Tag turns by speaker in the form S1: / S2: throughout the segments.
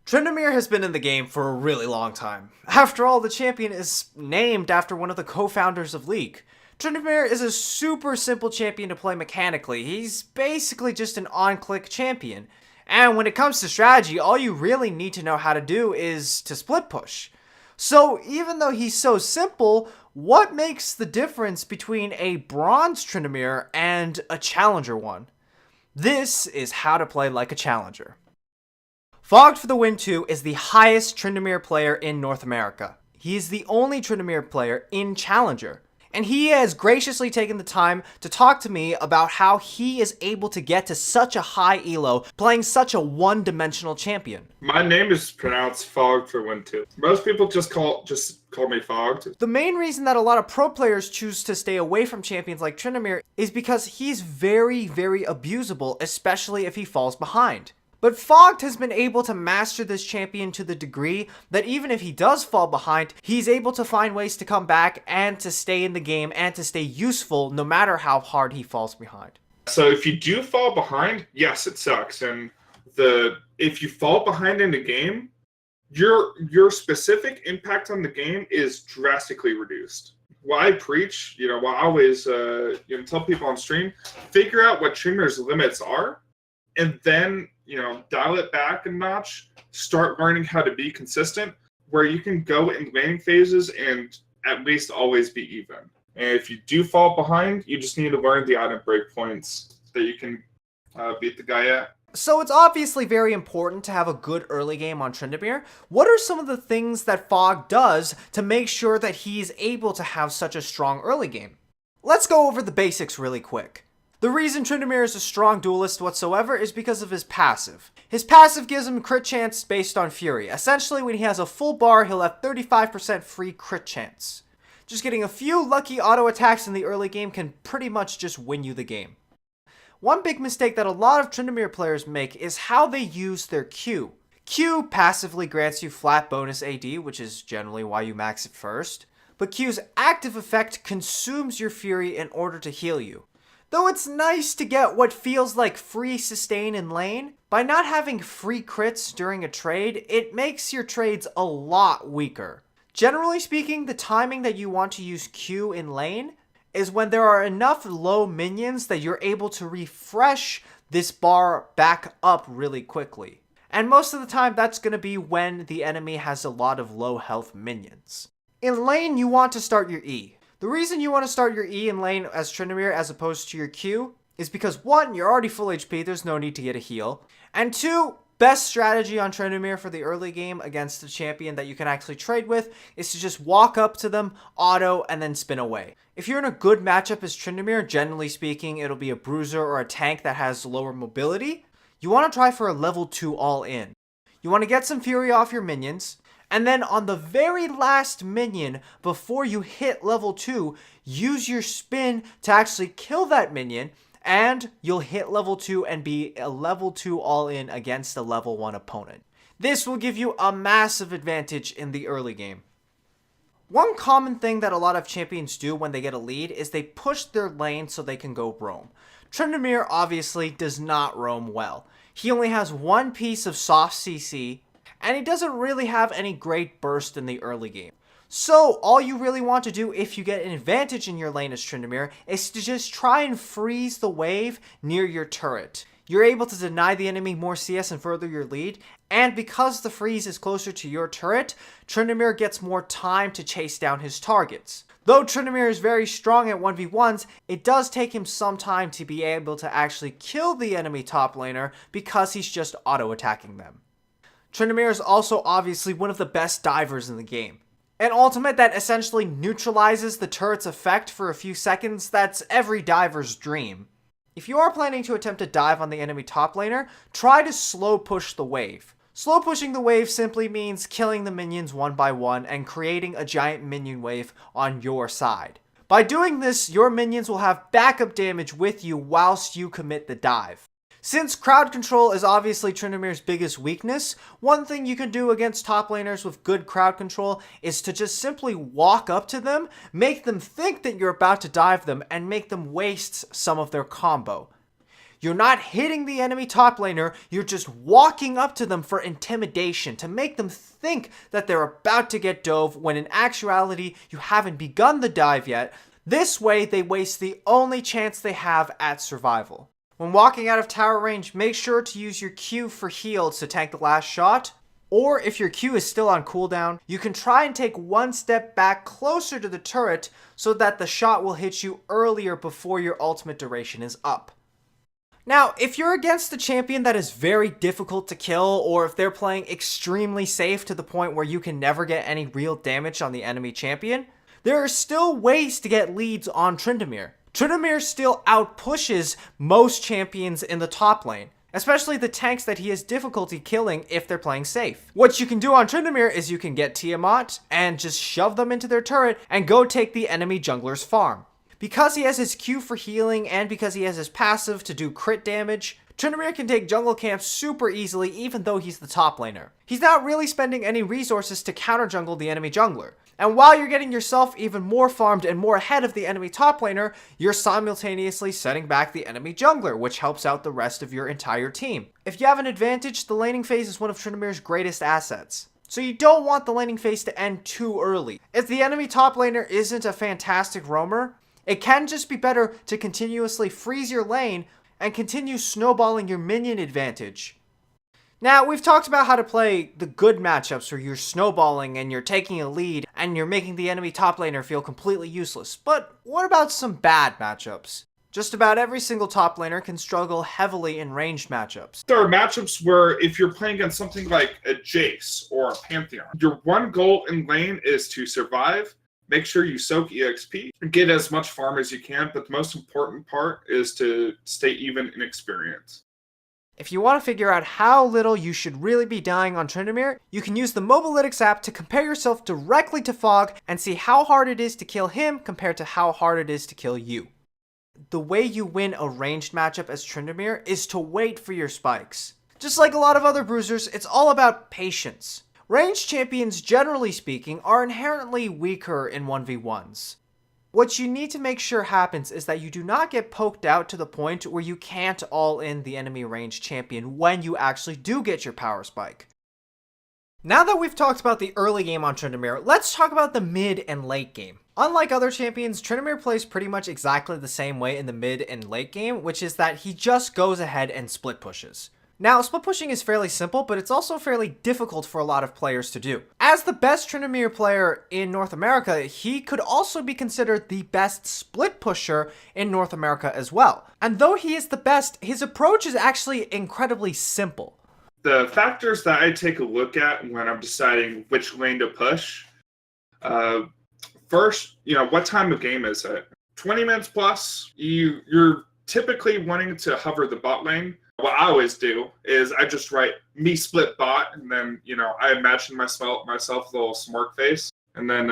S1: Tryndamere has been in the game for a really long time. After all, the champion is named after one of the co-founders of League. Tryndamere is a super simple champion to play mechanically. He's basically just an on-click champion. And when it comes to strategy, all you really need to know how to do is to split push. So even though he's so simple, what makes the difference between a bronze Tryndamere and a challenger one? This is how to play like a challenger. Fogged for the Win 2 is the highest Tryndamere player in North America. He is the only Tryndamere player in Challenger. And he has graciously taken the time to talk to me about how he is able to get to such a high elo playing such a one-dimensional champion.
S2: My name is pronounced Fogged for Win 2. Most people just call me Fogged.
S1: The main reason that a lot of pro players choose to stay away from champions like Tryndamere is because he's very, very abusable, especially if he falls behind. But Fogged has been able to master this champion to the degree that even if he does fall behind, he's able to find ways to come back and to stay in the game and to stay useful no matter how hard he falls behind.
S2: So if you do fall behind, yes, it sucks. And if you fall behind in the game, your specific impact on the game is drastically reduced. What I preach, what I always tell people on stream, figure out what Tryndamere's limits are, and then dial it back a notch, start learning how to be consistent, where you can go in laning phases and at least always be even. And if you do fall behind, you just need to learn the item breakpoints that you can beat the guy at.
S1: So it's obviously very important to have a good early game on Tryndamere. What are some of the things that Fogged does to make sure that he's able to have such a strong early game? Let's go over the basics really quick. The reason Tryndamere is a strong duelist whatsoever is because of his passive. His passive gives him crit chance based on Fury. Essentially, when he has a full bar, he'll have 35% free crit chance. Just getting a few lucky auto attacks in the early game can pretty much just win you the game. One big mistake that a lot of Tryndamere players make is how they use their Q. Q passively grants you flat bonus AD, which is generally why you max it first. But Q's active effect consumes your Fury in order to heal you. Though it's nice to get what feels like free sustain in lane, by not having free crits during a trade, it makes your trades a lot weaker. Generally speaking, the timing that you want to use Q in lane is when there are enough low minions that you're able to refresh this bar back up really quickly. And most of the time, that's going to be when the enemy has a lot of low health minions. In lane, you want to start your E. The reason you want to start your E in lane as Tryndamere as opposed to your Q is because 1, you're already full HP, there's no need to get a heal. And 2, best strategy on Tryndamere for the early game against a champion that you can actually trade with is to just walk up to them, auto, and then spin away. If you're in a good matchup as Tryndamere, generally speaking, it'll be a bruiser or a tank that has lower mobility. You want to try for a level 2 all-in. You want to get some Fury off your minions, and then on the very last minion, before you hit level 2, use your spin to actually kill that minion, and you'll hit level 2 and be a level 2 all-in against a level 1 opponent. This will give you a massive advantage in the early game. One common thing that a lot of champions do when they get a lead is they push their lane so they can go roam. Tryndamere obviously does not roam well. He only has one piece of soft CC, and he doesn't really have any great burst in the early game. So all you really want to do if you get an advantage in your lane as Tryndamere is to just try and freeze the wave near your turret. You're able to deny the enemy more CS and further your lead, and because the freeze is closer to your turret, Tryndamere gets more time to chase down his targets. Though Tryndamere is very strong at 1v1s, it does take him some time to be able to actually kill the enemy top laner because he's just auto-attacking them. Tryndamere is also obviously one of the best divers in the game. An ultimate that essentially neutralizes the turret's effect for a few seconds, that's every diver's dream. If you are planning to attempt a dive on the enemy top laner, try to slow push the wave. Slow pushing the wave simply means killing the minions one by one and creating a giant minion wave on your side. By doing this, your minions will have backup damage with you whilst you commit the dive. Since crowd control is obviously Tryndamere's biggest weakness, one thing you can do against top laners with good crowd control is to just simply walk up to them, make them think that you're about to dive them, and make them waste some of their combo. You're not hitting the enemy top laner, you're just walking up to them for intimidation, to make them think that they're about to get dove when in actuality you haven't begun the dive yet. This way they waste the only chance they have at survival. When walking out of tower range, make sure to use your Q for heals to tank the last shot. Or if your Q is still on cooldown, you can try and take one step back closer to the turret so that the shot will hit you earlier before your ultimate duration is up. Now, if you're against a champion that is very difficult to kill, or if they're playing extremely safe to the point where you can never get any real damage on the enemy champion, there are still ways to get leads on Tryndamere. Tryndamere still outpushes most champions in the top lane, especially the tanks that he has difficulty killing if they're playing safe. What you can do on Tryndamere is you can get Tiamat and just shove them into their turret and go take the enemy jungler's farm. Because he has his Q for healing and because he has his passive to do crit damage, Tryndamere can take jungle camps super easily even though he's the top laner. He's not really spending any resources to counter jungle the enemy jungler. And while you're getting yourself even more farmed and more ahead of the enemy top laner, you're simultaneously setting back the enemy jungler, which helps out the rest of your entire team. If you have an advantage, the laning phase is one of Tryndamere's greatest assets. So you don't want the laning phase to end too early. If the enemy top laner isn't a fantastic roamer, it can just be better to continuously freeze your lane and continue snowballing your minion advantage. Now, we've talked about how to play the good matchups where you're snowballing and you're taking a lead and you're making the enemy top laner feel completely useless. But what about some bad matchups? Just about every single top laner can struggle heavily in ranged matchups.
S2: There are matchups where if you're playing against something like a Jace or a Pantheon, your one goal in lane is to survive, make sure you soak EXP, and get as much farm as you can, but the most important part is to stay even in experience.
S1: If you want to figure out how little you should really be dying on Tryndamere, you can use the Mobalytics app to compare yourself directly to Fog and see how hard it is to kill him compared to how hard it is to kill you. The way you win a ranged matchup as Tryndamere is to wait for your spikes. Just like a lot of other bruisers, it's all about patience. Ranged champions, generally speaking, are inherently weaker in 1v1s. What you need to make sure happens is that you do not get poked out to the point where you can't all in the enemy ranged champion when you actually do get your power spike. Now that we've talked about the early game on Tryndamere, let's talk about the mid and late game. Unlike other champions, Tryndamere plays pretty much exactly the same way in the mid and late game, which is that he just goes ahead and split pushes. Now, split pushing is fairly simple, but it's also fairly difficult for a lot of players to do. As the best Tryndamere player in North America, he could also be considered the best split pusher in North America as well. And though he is the best, his approach is actually incredibly simple.
S2: The factors that I take a look at when I'm deciding which lane to push, first, what time of game is it? 20 minutes plus, you're typically wanting to hover the bot lane. What I always do is I just write me split bot, and then I imagine myself with a little smirk face, and then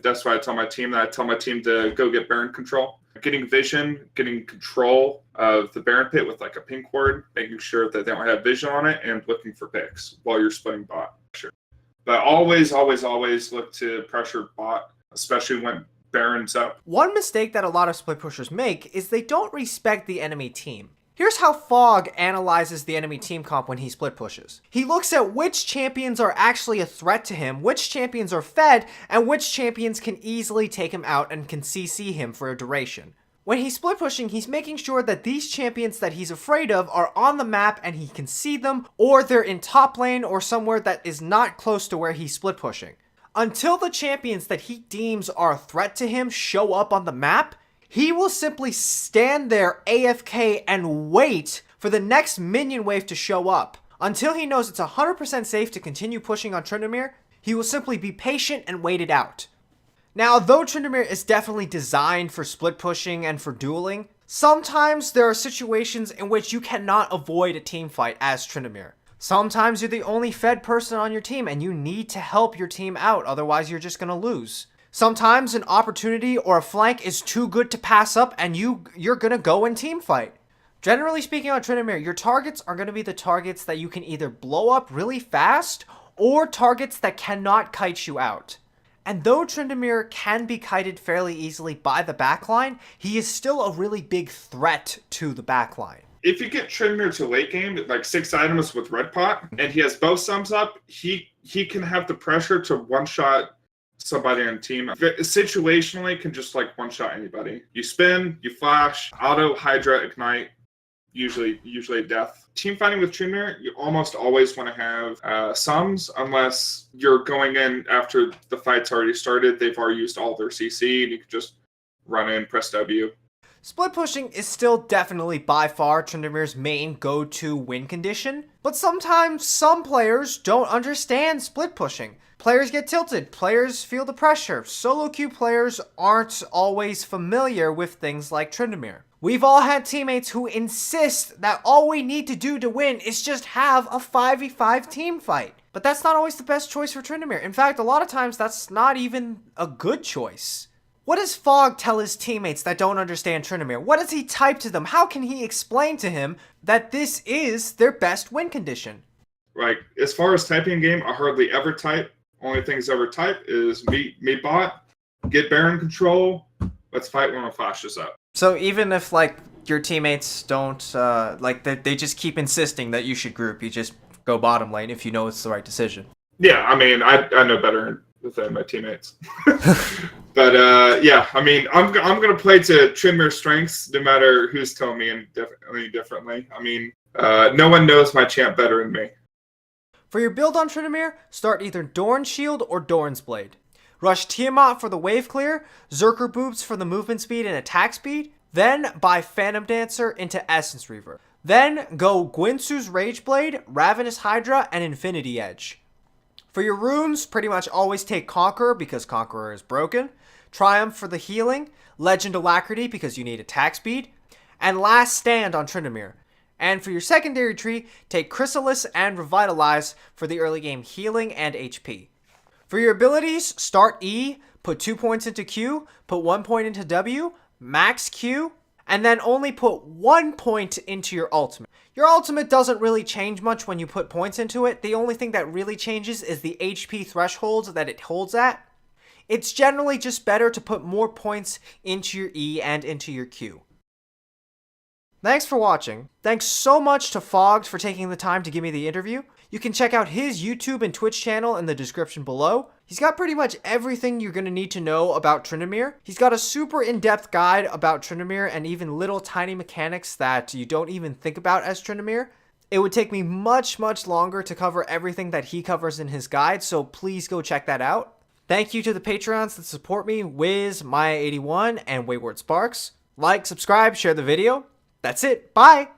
S2: that's why I tell my team to go get Baron control, getting vision, getting control of the Baron pit with like a pink ward, making sure that they don't have vision on it, and looking for picks while you're splitting bot. Sure, but always look to pressure bot, especially when Baron's up.
S1: One mistake that a lot of split pushers make is they don't respect the enemy team. Here's how Fog analyzes the enemy team comp when he split pushes. He looks at which champions are actually a threat to him, which champions are fed, and which champions can easily take him out and can CC him for a duration. When he's split pushing, he's making sure that these champions that he's afraid of are on the map and he can see them, or they're in top lane or somewhere that is not close to where he's split pushing. Until the champions that he deems are a threat to him show up on the map, he will simply stand there AFK and wait for the next minion wave to show up. Until he knows it's 100% safe to continue pushing on Tryndamere, he will simply be patient and wait it out. Now, though Tryndamere is definitely designed for split pushing and for dueling, sometimes there are situations in which you cannot avoid a team fight as Tryndamere. Sometimes you're the only fed person on your team and you need to help your team out, otherwise you're just gonna lose. Sometimes an opportunity or a flank is too good to pass up and you're gonna go and team fight. Generally speaking on Tryndamere, your targets are gonna be the targets that you can either blow up really fast or targets that cannot kite you out. And though Tryndamere can be kited fairly easily by the backline, he is still a really big threat to the backline.
S2: if you get Tryndamere to late game, like 6 items with red pot, and he has both sums up, he can have the pressure to one-shot somebody on the team. Situationally, can just like one-shot anybody. You spin, you flash, auto, Hydra, ignite, usually death. Team fighting with Tryndamere, you almost always want to have sums, unless you're going in after the fight's already started. They've already used all their CC, and you can just run in, press W.
S1: Split pushing is still definitely by far Tryndamere's main go-to win condition, but sometimes some players don't understand split pushing. Players get tilted, players feel the pressure. Solo queue players aren't always familiar with things like Tryndamere. We've all had teammates who insist that all we need to do to win is just have a 5v5 team fight. But that's not always the best choice for Tryndamere. In fact, a lot of times that's not even a good choice. What does Fog tell his teammates that don't understand Tryndamere? What does he type to them? How can he explain to him that this is their best win condition?
S2: Like, as far as typing game, I hardly ever type. Only things I ever type is me bot, get Baron control, let's fight when the flash is up.
S1: So even if, like, your teammates don't, they just keep insisting that you should group, you just go bottom lane if you know it's the right decision.
S2: Yeah, I mean, I know better than my teammates. But yeah, I mean, I'm gonna play to Tryndamere's strengths, no matter who's telling me any differently. I mean, no one knows my champ better than me.
S1: For your build on Tryndamere, start either Doran's Shield or Doran's Blade. Rush Tiamat for the wave clear, Zerker Boobs for the movement speed and attack speed, then buy Phantom Dancer into Essence Reaver. Then go Gwynsu's Rage Blade, Ravenous Hydra, and Infinity Edge. For your runes, pretty much always take Conqueror because Conqueror is broken, Triumph for the healing, Legend Alacrity because you need attack speed, and Last Stand on Tryndamere. And for your secondary tree, take Chrysalis and Revitalize for the early game healing and HP. For your abilities, start E, put 2 points into Q, put 1 point into W, max Q, and then only put 1 point into your ultimate. Your ultimate doesn't really change much when you put points into it. The only thing that really changes is the HP threshold that it holds at. It's generally just better to put more points into your E and into your Q. Thanks for watching. Thanks so much to Fogged for taking the time to give me the interview. You can check out his YouTube and Twitch channel in the description below. He's got pretty much everything you're going to need to know about Tryndamere. He's got a super in-depth guide about Tryndamere and even little tiny mechanics that you don't even think about as Tryndamere. It would take me much longer to cover everything that he covers in his guide, so please go check that out. Thank you to the Patreons that support me, WhitZz, Maya81, and Waywardsparks. Like, subscribe, share the video. That's it. Bye!